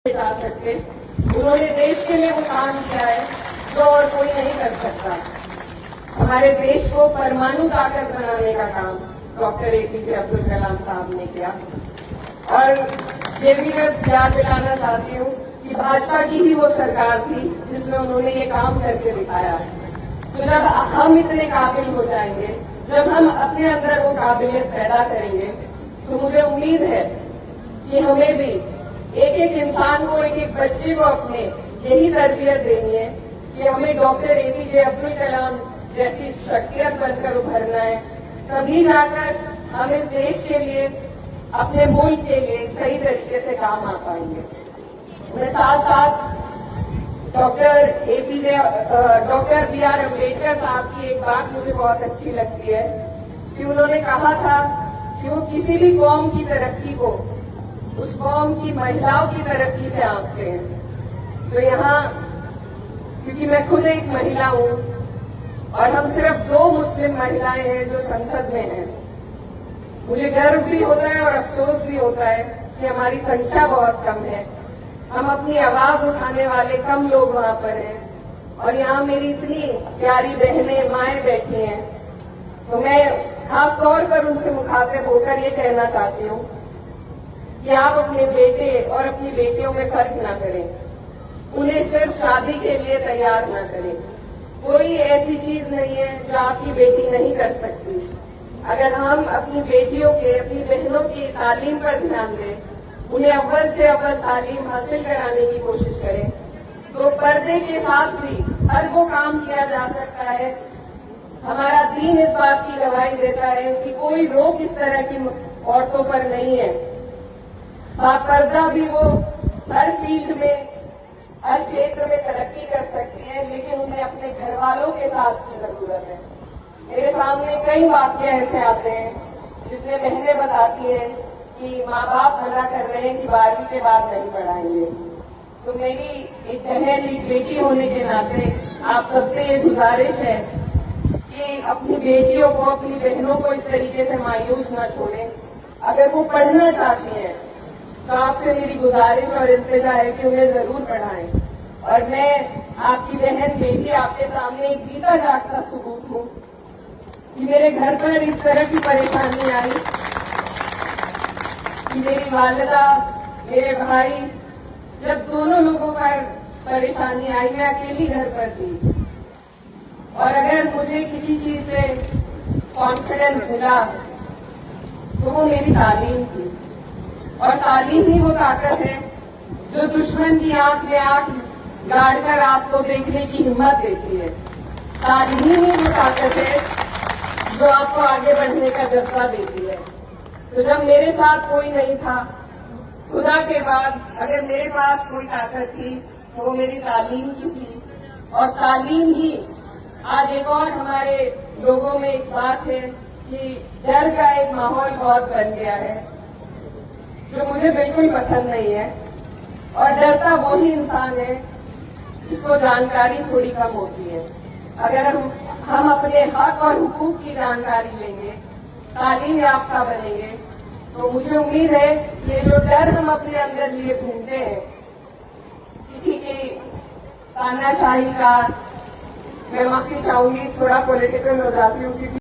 بتا سکتے. انہوں نے دیش کے لیے وہ کام کیا ہے جو اور کوئی نہیں کر سکتا. ہمارے دیش کو پرمانو طاقت بنانے کا کام ڈاکٹر APJ عبد الکلام صاحب نے کیا. اور یہ بھی میں یاد دلانا چاہتی ہوں کہ بھاجپا کی ہی وہ سرکار تھی جس میں انہوں نے یہ کام کر کے دکھایا. تو جب ہم اتنے قابل ہو جائیں گے، جب ہم اپنے اندر وہ قابلیت پیدا کریں گے، تو مجھے امید ہے کہ ہمیں بھی ایک ایک انسان کو، ایک ایک بچے کو اپنے یہی تربیت دینی ہے کہ ہمیں ڈاکٹر APJ عبد الکلام جیسی شخصیت بن کر ابھرنا ہے. تبھی جا کر ہم اس دیش کے لیے، اپنے ملک کے لیے صحیح طریقے سے کام آ پائیں گے. میں ساتھ ساتھ ڈاکٹر BR امبیڈکر صاحب کی ایک بات مجھے بہت اچھی لگتی ہے کہ انہوں نے کہا تھا کہ وہ کسی بھی قوم کی ترقی کو اس قوم کی مہیلاؤں کی ترقی سے آنکھتے ہیں. تو یہاں کیونکہ میں خود ایک مہیلا ہوں اور ہم صرف 2 مسلم مہیلائیں ہیں جو سنسد میں ہیں، مجھے گرو بھی ہوتا ہے اور افسوس بھی ہوتا ہے کہ ہماری سنکھیا بہت کم ہے. ہم اپنی آواز اٹھانے والے کم لوگ وہاں پر ہیں اور یہاں میری اتنی پیاری بہنیں، مائیں بیٹھی ہیں. تو میں خاص طور پر ان سے مخاطب ہو کر یہ کہنا چاہتی ہوں کہ آپ اپنے بیٹے اور اپنی بیٹیوں میں فرق نہ کریں. انہیں صرف شادی کے لیے تیار نہ کریں. کوئی ایسی چیز نہیں ہے جو آپ کی بیٹی نہیں کر سکتی. اگر ہم اپنی بیٹیوں کے، اپنی بہنوں کی تعلیم پر دھیان دیں، انہیں اول سے اول تعلیم حاصل کرانے کی کوشش کریں، تو پردے کے ساتھ بھی ہر وہ کام کیا جا سکتا ہے. ہمارا دین اس بات کی گواہی دیتا ہے کہ کوئی روک اس طرح کی عورتوں پر نہیں ہے. باپردہ بھی وہ ہر فیلڈ میں، ہر چھیتر میں ترقی کر سکتی ہے، لیکن انہیں اپنے گھر والوں کے ساتھ کی ضرورت ہے. میرے سامنے کئی واقعے ایسے آتے ہیں جس میں بہنیں بتاتی ہیں کہ ماں باپ منع کر رہے ہیں کہ 12ویں کے بعد نہیں پڑھائیں گے. تو میری ایک بہن، ایک بیٹی ہونے کے ناطے آپ سب سے یہ گزارش ہے کہ اپنی بیٹیوں کو، اپنی بہنوں کو اس طریقے سے مایوس نہ چھوڑیں. اگر وہ پڑھنا چاہتی ہیں تو آپ سے میری گزارش اور التجا ہے کہ انہیں ضرور پڑھائیں. اور میں آپ کی بہن بیٹی آپ کے سامنے ایک جیتا جاگتا ثبوت ہوں کہ میرے گھر پر اس طرح کی پریشانی آئی کہ میری والدہ، میرے بھائی، جب دونوں لوگوں پر پریشانی آئی، میں اکیلی گھر پر تھی. اور اگر مجھے کسی چیز سے کانفیڈنس ملا تو وہ میری تعلیم تھی. اور تعلیم ہی وہ طاقت ہے جو دشمن کی آنکھ میں آنکھ گاڑ کر آپ کو دیکھنے کی ہمت دیتی ہے. تعلیم ہی وہ طاقت ہے جو آپ کو آگے بڑھنے کا جذبہ دیتی ہے. تو جب میرے ساتھ کوئی نہیں تھا، خدا کے بعد اگر میرے پاس کوئی طاقت تھی تو وہ میری تعلیم کی تھی. اور تعلیم ہی آج ایک اور ہمارے لوگوں میں ایک بات ہے کہ ڈر کا ایک ماحول بہت بن گیا ہے جو مجھے بالکل پسند نہیں ہے. اور ڈرتا وہی انسان ہے جس کو جانکاری تھوڑی کم ہوتی ہے. اگر ہم اپنے حق اور حقوق کی جانکاری لیں گے، تعلیم یافتہ بنیں گے، تو مجھے امید ہے کہ یہ جو ڈر ہم اپنے اندر لیے گھومتے ہیں کسی کی تاناشاہی کا، میں معافی چاہوں گی، تھوڑا پولیٹیکل ہو جاتی ہوں